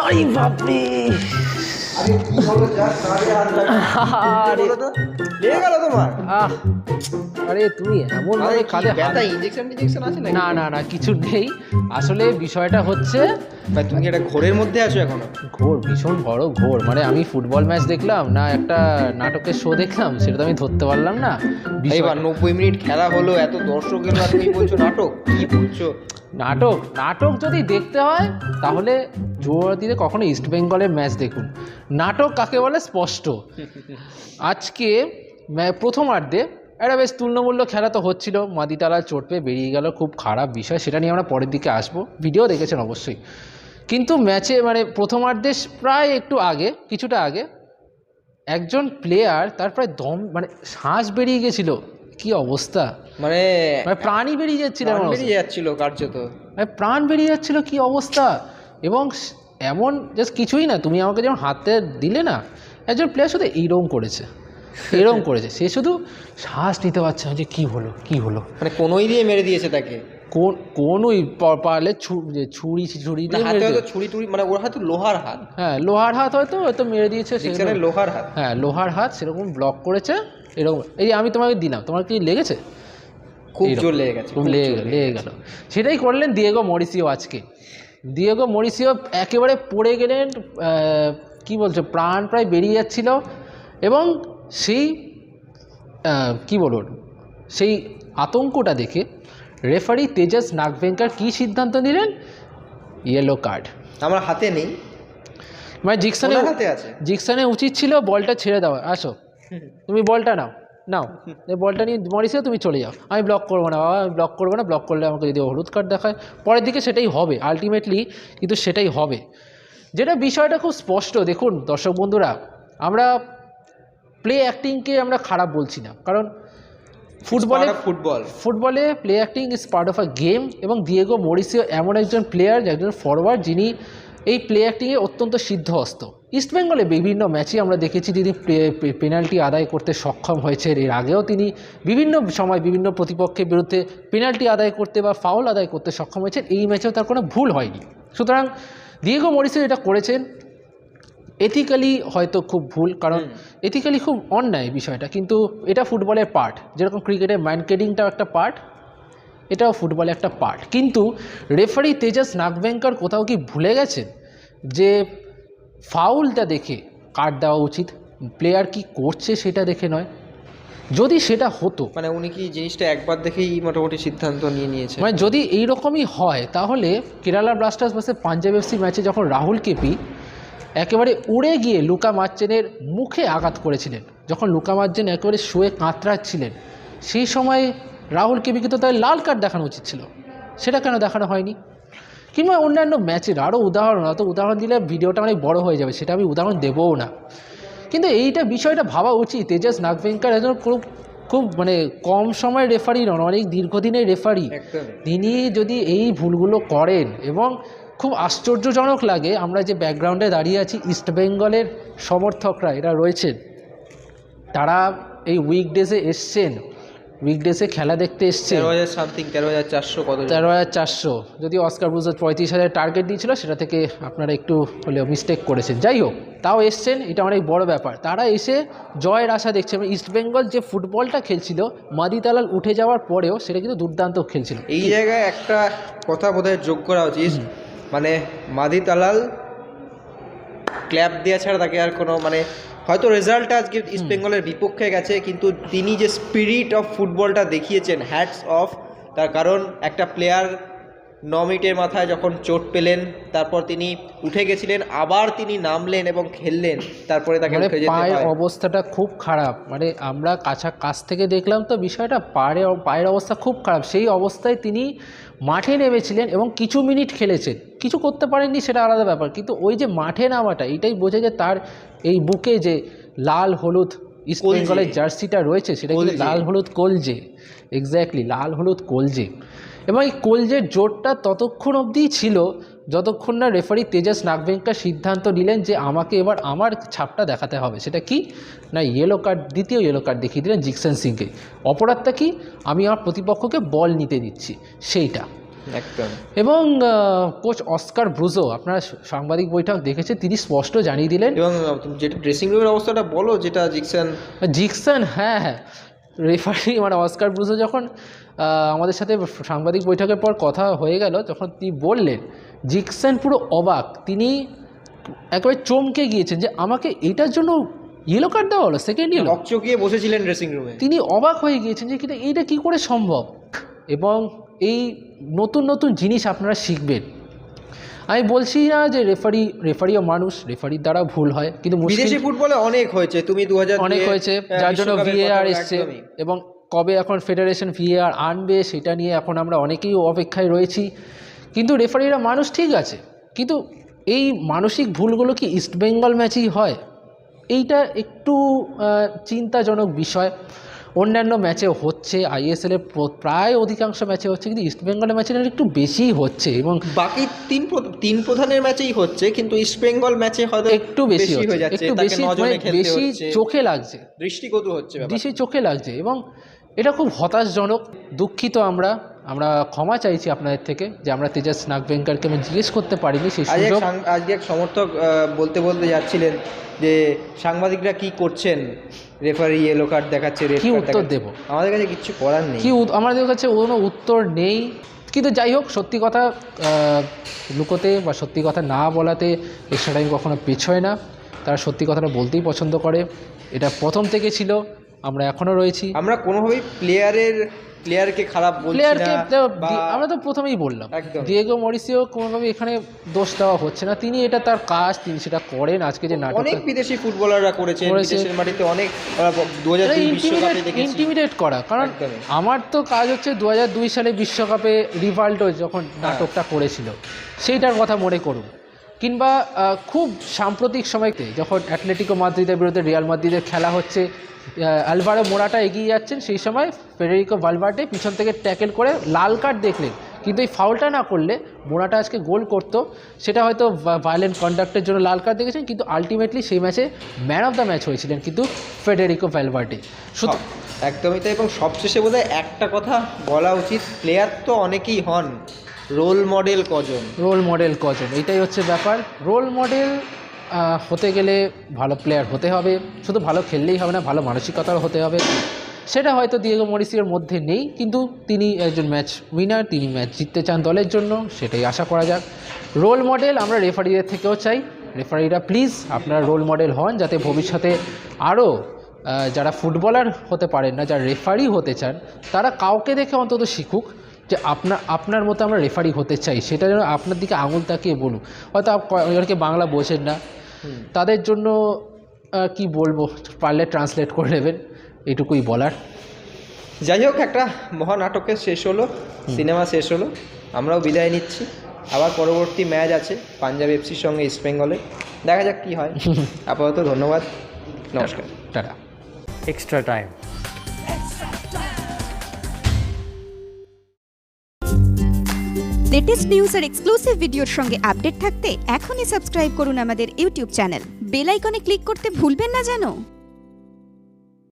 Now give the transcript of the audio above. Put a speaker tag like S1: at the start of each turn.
S1: আরে বাপরে আরে তুমি এমন ভাবে কাঁধে
S2: ব্যথা ইনজেকশন আছে
S1: না না না কিছু নেই। আসলে বিষয়টা হচ্ছে
S2: ভাই তুমি একটা ঘোরের মধ্যে আছো এখনো।
S1: ঘোর, ভীষণ বড় ঘোর। মানে আমি ফুটবল ম্যাচ দেখলাম না একটা নাটকের শো দেখলাম, সেটা তো আমি ধরতে পারলাম না।
S2: এবার 90 মিনিট খেলা হলো, এত দর্শক এলো, আর তুমি বলছো নাটক? কি বলছো?
S1: নাটক নাটক যদি দেখতে হয় তাহলে যুবভারতীতে কখনো ইস্ট বেঙ্গলের ম্যাচ দেখুন। নাটক কাকে বলে স্পষ্ট। আজকে প্রথমার্ধে একটা বেশ তুল্যমূল্য খেলা তো হচ্ছিল, মাদিতালার চোট পেয়ে বেরিয়ে গেল, খুব খারাপ বিষয়, সেটা নিয়ে আমরা পরের দিকে আসবো, ভিডিও দেখেছেন অবশ্যই। কিন্তু ম্যাচে মানে প্রথমার্ধে প্রায় একটু আগে, কিছুটা আগে একজন প্লেয়ার তার প্রায় দম মানে শ্বাস বেরিয়ে গেছিল, কি অবস্থা,
S2: মানে
S1: প্রাণই বেরিয়ে
S2: যাচ্ছিল কার্যত,
S1: প্রাণ বেরিয়ে যাচ্ছিল, কি অবস্থা। এবং এমন জাস্ট কিছুই না, তুমি আমাকে যেমন হাতে দিলে না, একজন প্লেয়ার শুধু এইরকম করেছে সে শুধু শ্বাস নিতে পারছে না যে কি হলো
S2: মানে কোনোই দিয়ে মেরে দিয়েছে তাকে,
S1: কোন ওই পারলে ছুরি
S2: টুরি, মানে ওর হাতে লোহার হাত,
S1: হ্যাঁ লোহার হাত হয়তো মেরে দিয়েছে,
S2: লোহার হাত,
S1: হ্যাঁ লোহার হাত সেরকম ব্লক করেছে এরকম। এই যে আমি তোমাকে দিলাম, তোমার কি লেগেছে?
S2: খুব জোর লেগে গেছে,
S1: খুব লেগে গেল। সেটাই করলেন দিয়েগো মরিসিও আজকে। দিয়েগো মরিসিও একেবারে পড়ে গেলেন, কি বলছো, প্রাণ প্রায় বেরিয়ে যাচ্ছিল। এবং সেই কি বলুন, সেই আতঙ্কটা দেখে রেফারি তেজাস নাগভেঙ্কার কি সিদ্ধান্ত নিলেন? Yellow card.
S2: আমার হাতে নেই,
S1: মানে জিকসনে উচিত ছিল বলটা ছেড়ে দেওয়া। আসো তুমি বলটা নাও এই বলটা নিয়ে মরিসিও তুমি চলে যাও, আমি ব্লক করবো না বাবা, আমি ব্লক করবো না, ব্লক করলে আমাকে যদি হলুদ কার্ড দেখায় পরের দিকে সেটাই হবে আলটিমেটলি, কিন্তু সেটাই হবে। যেটা বিষয়টা খুব স্পষ্ট। দেখুন দর্শক বন্ধুরা, আমরা প্লে অ্যাক্টিংকে আমরা খারাপ বলছি না, কারণ ফুটবলে play acting is part of a game. এবং দিয়েগো মরিসিও এমন একজন প্লেয়ার, একজন ফরওয়ার্ড, যিনি এই প্লে অ্যাক্টিংয়ে অত্যন্ত সিদ্ধহস্ত। ইস্টবেঙ্গলে বিভিন্ন ম্যাচে আমরা দেখেছি তিনি পেনাল্টি আদায় করতে সক্ষম হয়েছে। এর আগেও তিনি বিভিন্ন সময় বিভিন্ন প্রতিপক্ষের বিরুদ্ধে পেনাল্টি আদায় করতে বা ফাউল আদায় করতে সক্ষম হয়েছেন। এই ম্যাচেও তার কোনো ভুল হয়নি। সুতরাং দিয়েগো মরিসিও এটা করেছেন এথিক্যালি হয়তো খুব ভুল, কারণ এথিক্যালি খুব অন্যায় বিষয়টা, কিন্তু এটা ফুটবলের পার্ট। যেরকম ক্রিকেটের মাইন্ড গেমিংটাও একটা পার্ট, এটাও ফুটবলের একটা পার্ট। কিন্তু রেফারি তেজাস নাগভেঙ্কার কোথাও কি ভুলে গেছেন যে ফাউলটা দেখে কার্ড দেওয়া উচিত, প্লেয়ার কি করছে সেটা দেখে নয়? যদি সেটা হতো,
S2: মানে উনি কি জিনিসটা একবার দেখেই মোটামুটি সিদ্ধান্ত নিয়েছে,
S1: মানে যদি এইরকমই হয় তাহলে Kerala Blasters versus Punjab FC ম্যাচে যখন রাহুল কেপি একেবারে উড়ে গিয়ে লুকা মার্চেনের মুখে আঘাত করেছিলেন, যখন লুকা মার্চেন একেবারে শুয়ে কাতরাচ্ছিলেন, সেই সময় রাহুল কেপিকে তো তাই লাল কার্ড দেখানো উচিত ছিল, সেটা কেন দেখানো হয়নি? কিংবা অন্যান্য ম্যাচের আরও উদাহরণ, অত উদাহরণ দিলে ভিডিওটা অনেক বড় হয়ে যাবে, সেটা আমি উদাহরণ দেবও না। কিন্তু এইটা বিষয়টা ভাবা উচিত। তেজাস নাগভেঙ্কার একজন খুব মানে কম সময়ের রেফারি নন, অনেক দীর্ঘদিনের রেফারি। তিনি যদি এই ভুলগুলো করেন, এবং খুব আশ্চর্যজনক লাগে, আমরা যে ব্যাকগ্রাউন্ডে দাঁড়িয়ে আছি ইস্টবেঙ্গলের সমর্থকরা এরা রয়েছেন, তারা এই উইকডেজে এসছেন, উইকডেজে খেলা দেখতে এসছে 13,400 যদি অস্কার ব্রুজ 35,000 টার্গেট দিয়েছিল, সেটা থেকে আপনারা একটু হলেও মিস্টেক করেছেন। যাই হোক, তাও এসছেন, এটা অনেক বড় ব্যাপার। তারা এসে জয়ের আশা দেখছে। ইস্টবেঙ্গল যে ফুটবলটা খেলছিল মাদিতালাল উঠে যাওয়ার পরেও, সেটা কিন্তু দুর্দান্ত খেলছিল।
S2: এই জায়গায় একটা কথা বোধহয় যোগ করা উচিত, মানে মাদিতালাল ক্ল্যাপ দেওয়া ছাড়া তাকে আর কোনো, মানে হয়তো রেজাল্টটা আজকে ইস্টবেঙ্গলের বিপক্ষে গেছে, কিন্তু তিনি যে স্পিরিট অফ ফুটবলটা দেখিয়েছেন, হ্যাটস অফ। তার কারণ একটা প্লেয়ার 9 মিনিটের মাথায় যখন চোট পেলেন, তারপর তিনি উঠে গেছিলেন, আবার তিনি নামলেন এবং খেললেন, তারপরে তাকে উঠে যেতে হয়।
S1: অবস্থাটা খুব খারাপ, মানে আমরা কাছ থেকে দেখলাম তো বিষয়টা, পায়ের অবস্থা খুব খারাপ। সেই অবস্থায় তিনি মাঠে নেমেছিলেন এবং কিছু মিনিট খেলেছেন, কিছু করতে পারেননি সেটা আলাদা ব্যাপার, কিন্তু ওই যে মাঠে নামাটা, এটাই বোঝে যে তার এই বুকে যে লাল হলুদ ইস্টবেঙ্গলের জার্সিটা রয়েছে, সেটা কিন্তু লাল হলুদ কলজে, এক্স্যাক্টলি লাল হলুদ কলজে। এবং এই কলজের জোরটা ততক্ষণ অবধিই ছিল যতক্ষণ না রেফারি তেজাস নাগভেঙ্কার সিদ্ধান্ত নিলেন যে আমাকে এবার আমার ছাপটা দেখাতে হবে। সেটা কি না, ইয়েলো কার্ড, দ্বিতীয় ইয়েলো কার্ড দেখিয়ে দিলেন জিকসন সিংকে। অপরাধটা কি? আমি আমার প্রতিপক্ষকে বল নিতে দিচ্ছি, সেইটা।
S2: একদম।
S1: এবং কোচ অস্কার ব্রুজো, আপনারা সাংবাদিক বৈঠক দেখেছে, তিনি স্পষ্ট জানিয়ে দিলেন।
S2: এবং যেটা ড্রেসিং রুমের অবস্থাটা বলো, যেটা
S1: জিকসন, হ্যাঁ হ্যাঁ, রেফারি মানে অস্কার ব্রুজো যখন আমাদের সাথে সাংবাদিক বৈঠকের পর কথা হয়ে গেল, যখন তিনি বললেন, জিকসন পুরো অবাক, তিনি একেবারে চমকে গিয়েছেন যে আমাকে এটার জন্য ইয়েলো কার্ড দেওয়া হলো, সেকেন্ড ইয়েলো।
S2: চকচকিয়ে বসেছিলেন ড্রেসিং রুমে।
S1: তিনি অবাক হয়ে গিয়েছেন যে এইটা কী করে সম্ভব। এবং এই নতুন নতুন জিনিস আপনারা শিখবেন। আমি বলছি না যে রেফারিও মানুষ, রেফারির দ্বারা ভুল হয়, কিন্তু
S2: বিদেশি ফুটবলে অনেক হয়েছে, তুমি 2000
S1: অনেক হয়েছে, যার জন্য ভিএআর এসছে। এবং কবে এখন ফেডারেশন ভিএআর আনবে সেটা নিয়ে এখন আমরা অনেকেই অপেক্ষায় রয়েছি। কিন্তু রেফারিরা মানুষ ঠিক আছে, কিন্তু এই মানসিক ভুলগুলো কি ইস্টবেঙ্গল ম্যাচেই হয়? এইটা একটু চিন্তাজনক বিষয়। অন্যান্য ম্যাচে হচ্ছে, আইএসএল এর প্রায় অধিকাংশ ম্যাচে হচ্ছে, কিন্তু ইস্টবেঙ্গলের ম্যাচে একটু বেশিই হচ্ছে। এবং
S2: বাকি তিন প্রধানের ম্যাচেই হচ্ছে, কিন্তু ইস্টবেঙ্গল ম্যাচে হয়তো
S1: একটু বেশি হয়ে যাচ্ছে, একটু বেশি, বেশি চোখে লাগছে,
S2: দৃষ্টিকটু হচ্ছে,
S1: বেশি চোখে লাগছে। এবং এটা খুব হতাশজনক। দুঃখিত, আমরা ক্ষমা চাইছি আপনাদের থেকে যে আমরা তেজাস নাগভেঙ্কারকে আমি জিজ্ঞেস করতে পারিনি সেই সুযোগ।
S2: আজকে এক সমর্থক বলতে যাচ্ছিলেন যে সাংবাদিকরা কি করছেন, রেফারি ইয়েলো কার্ড দেখাচ্ছে,
S1: কি উত্তর দেব?
S2: আমাদের কাছে কিচ্ছু করার নেই,
S1: আমাদের কাছে কোনো উত্তর নেই। কিন্তু যাই হোক, সত্যি কথা লুকোতে বা সত্যি কথা না বলাতে এক্সট্রা টাইম কখনো পেছোয় না। তারা সত্যি কথাটা বলতেই পছন্দ করে, এটা প্রথম থেকে ছিল, আমরা এখনও রয়েছি।
S2: আমরা কোনোভাবেই প্লেয়ারকে খারাপ বলছি না,
S1: আমরা তো প্রথমেই বললাম, ডিয়েগো মরিসিও কোনোভাবে এখানে দোষ দেওয়া হচ্ছে না, তিনি এটা তার কাজ, তিনি সেটা করেন। আজকে যে নাটক
S2: অনেক বিদেশি ফুটবলাররা করেছেন, বিদেশের মাটিতে অনেক 2002 বিশ্বকাপে দেখেছি
S1: ইন্টিমিডেট করা। কারণ আমার তো কাজ হচ্ছে 2002 সালে বিশ্বকাপে রিভাল্ডো যখন নাটকটা করেছিল সেইটার কথা মনে করুন, কিংবা খুব সাম্প্রতিক সময়তে যখন অ্যাটলেটিকো মাদ্রিদের বিরুদ্ধে রিয়াল মাদ্রিদের খেলা হচ্ছে, আলভারো মোরাটা এগিয়ে যাচ্ছেন, সেই সময় ফেডেরিকো ভালভার্দে পিছন থেকে ট্যাকেল করে লাল কার্ড দেখলেন, কিন্তু এই ফাউলটা না করলে মোরাটা আজকে গোল করতো। সেটা হয়তো ভায়োলেন্ট কন্ডাক্টের জন্য লাল কার্ড দেখেছেন, কিন্তু আলটিমেটলি সেই ম্যাচে ম্যান অফ দ্য ম্যাচ হয়েছিলেন কিন্তু ফেডেরিকো ভালভার্দে। শুধু
S2: একদমই তাই। এবং সবশেষে বোধহয় একটা কথা বলা উচিত, প্লেয়ার তো অনেকেই হন, রোল মডেল কজন, এটাই হচ্ছে ব্যাপার। রোল মডেল হতে গেলে ভালো প্লেয়ার হতে হবে, শুধু ভালো খেললেই হবে না, ভালো মানসিকতাও হতে হবে। সেটা হয়তো ডিয়েগো মরিসিওর মধ্যে নেই, কিন্তু তিনি একজন ম্যাচ উইনার, তিনি ম্যাচ জিততে চান দলের জন্য, সেটাই আশা করা যাক। রোল মডেল আমরা রেফারিদের থেকেও চাই। রেফারিরা প্লিজ আপনারা রোল মডেল হন, যাতে ভবিষ্যতে আরও যারা ফুটবলার হতে পারেন না, যারা রেফারি হতে চান, তারা কাউকে দেখে অন্তত শিখুক যে আপনার মতো আমরা রেফারি হতে চাই, সেটা যেন আপনার দিকে আঙুল তাকিয়ে বলুক। হয়তো অনেকে বাংলা বোঝেন না, তাদের জন্য কি বলবো, পারলে ট্রান্সলেট করে নেবেন, এটুকুই বলার। যাই হোক, একটা মহানাটকের শেষ হলো, সিনেমা শেষ হলো, আমরাও বিদায় নিচ্ছি। আবার পরবর্তী ম্যাচ আছে পাঞ্জাব এফসির সঙ্গে ইস্টবেঙ্গলে, দেখা যাক কি হয়। আপাতত ধন্যবাদ, নমস্কার,
S1: tata.
S3: Extra time.
S4: Latest news আর এক্সক্লুসিভ ভিডিওর সঙ্গে আপডেট থাকতে এখনই সাবস্ক্রাইব করুন আমাদের ইউটিউব চ্যানেল। বেল আইকনে ক্লিক করতে ভুলবেন না যেন।